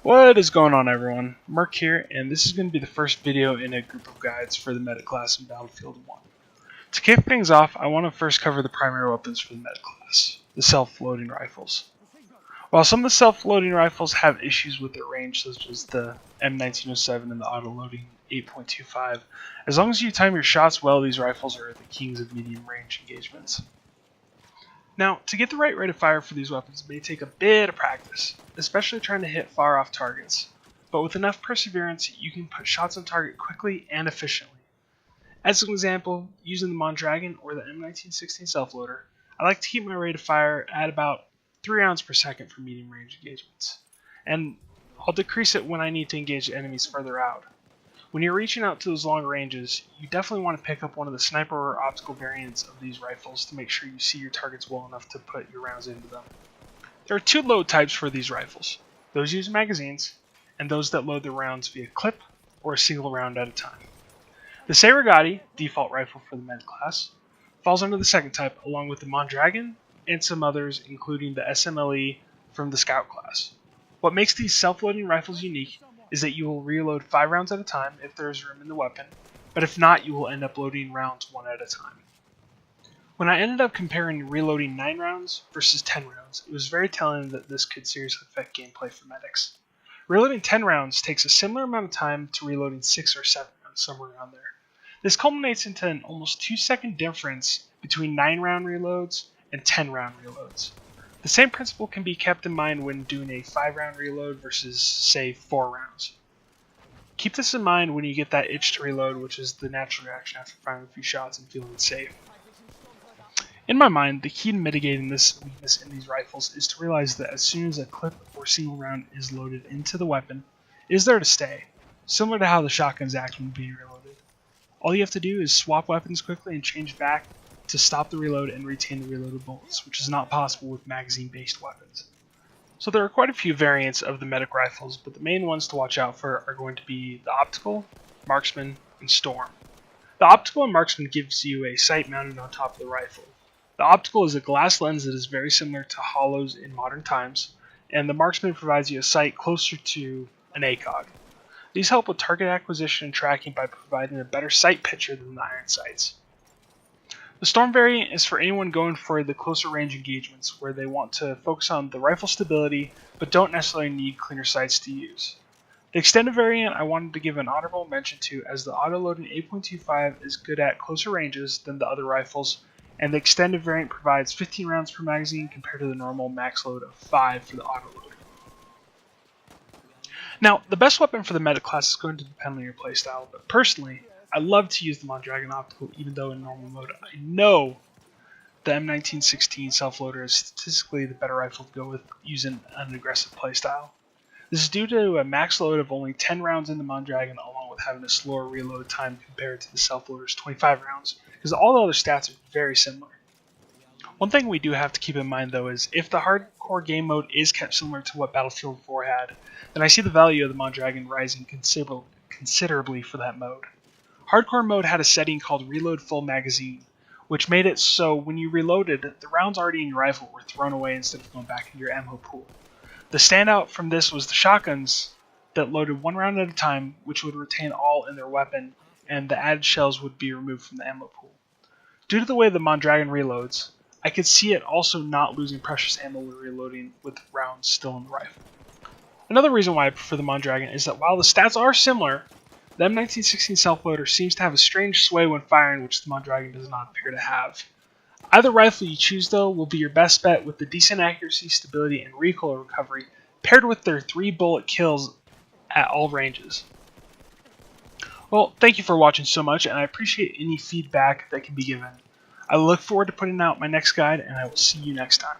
What is going on, everyone? Merc here, and this is going to be the first video in a group of guides for the Medic class in Battlefield 1. To kick things off, I want to first cover the primary weapons for the Medic class, the self-loading rifles. While some of the self-loading rifles have issues with their range, such as the M1907 and the auto-loading 8.25, as long as you time your shots well, these rifles are the kings of medium-range engagements. Now, to get the right rate of fire for these weapons may take a bit of practice, especially trying to hit far off targets, but with enough perseverance you can put shots on target quickly and efficiently. As an example, using the Mondragon or the M1916 self-loader, I like to keep my rate of fire at about 3 rounds per second for medium range engagements, and I'll decrease it when I need to engage enemies further out. When you're reaching out to those long ranges, you definitely want to pick up one of the sniper or optical variants of these rifles to make sure you see your targets well enough to put your rounds into them. There are two load types for these rifles, those using magazines, and those that load their rounds via clip or a single round at a time. The Serengeti, default rifle for the Med class, falls under the second type along with the Mondragon and some others including the SMLE from the Scout class. What makes these self-loading rifles unique is that you will reload 5 rounds at a time if there is room in the weapon, but if not, you will end up loading rounds 1 at a time. When I ended up comparing reloading 9 rounds versus 10 rounds, it was very telling that this could seriously affect gameplay for medics. Reloading 10 rounds takes a similar amount of time to reloading 6 or 7 rounds, somewhere around there. This culminates into an almost 2-second difference between 9-round reloads and 10-round reloads. The same principle can be kept in mind when doing a 5-round reload versus, say, 4 rounds. Keep this in mind when you get that itch to reload, which is the natural reaction after firing a few shots and feeling safe. In my mind, the key to mitigating this weakness in these rifles is to realize that as soon as a clip or single round is loaded into the weapon, it is there to stay, similar to how the shotguns act when being reloaded. All you have to do is swap weapons quickly and change back to stop the reload and retain the reloaded bullets, which is not possible with magazine-based weapons. So there are quite a few variants of the medic rifles, but the main ones to watch out for are going to be the Optical, Marksman, and Storm. The Optical and Marksman gives you a sight mounted on top of the rifle. The Optical is a glass lens that is very similar to hollows in modern times, and the Marksman provides you a sight closer to an ACOG. These help with target acquisition and tracking by providing a better sight picture than the iron sights. The Storm variant is for anyone going for the closer range engagements where they want to focus on the rifle stability but don't necessarily need cleaner sights to use. The extended variant I wanted to give an honorable mention to, as the auto-loading 8.25 is good at closer ranges than the other rifles, and the extended variant provides 15 rounds per magazine compared to the normal max load of 5 for the auto-loader. Now, the best weapon for the medic class is going to depend on your playstyle, but personally, I love to use the Mondragon Optical even though in normal mode I know the M1916 self-loader is statistically the better rifle to go with using an aggressive playstyle. This is due to a max load of only 10 rounds in the Mondragon along with having a slower reload time compared to the self-loader's 25 rounds, because all the other stats are very similar. One thing we do have to keep in mind though is if the hardcore game mode is kept similar to what Battlefield 4 had, then I see the value of the Mondragon rising considerably for that mode. Hardcore mode had a setting called Reload Full Magazine, which made it so when you reloaded, the rounds already in your rifle were thrown away instead of going back into your ammo pool. The standout from this was the shotguns that loaded 1 round at a time, which would retain all in their weapon, and the added shells would be removed from the ammo pool. Due to the way the Mondragon reloads, I could see it also not losing precious ammo when reloading with rounds still in the rifle. Another reason why I prefer the Mondragon is that while the stats are similar, the M1916 self-loader seems to have a strange sway when firing, which the Mondragon does not appear to have. Either rifle you choose, though, will be your best bet with the decent accuracy, stability, and recoil recovery, paired with their 3-bullet kills at all ranges. Well, thank you for watching so much, and I appreciate any feedback that can be given. I look forward to putting out my next guide, and I will see you next time.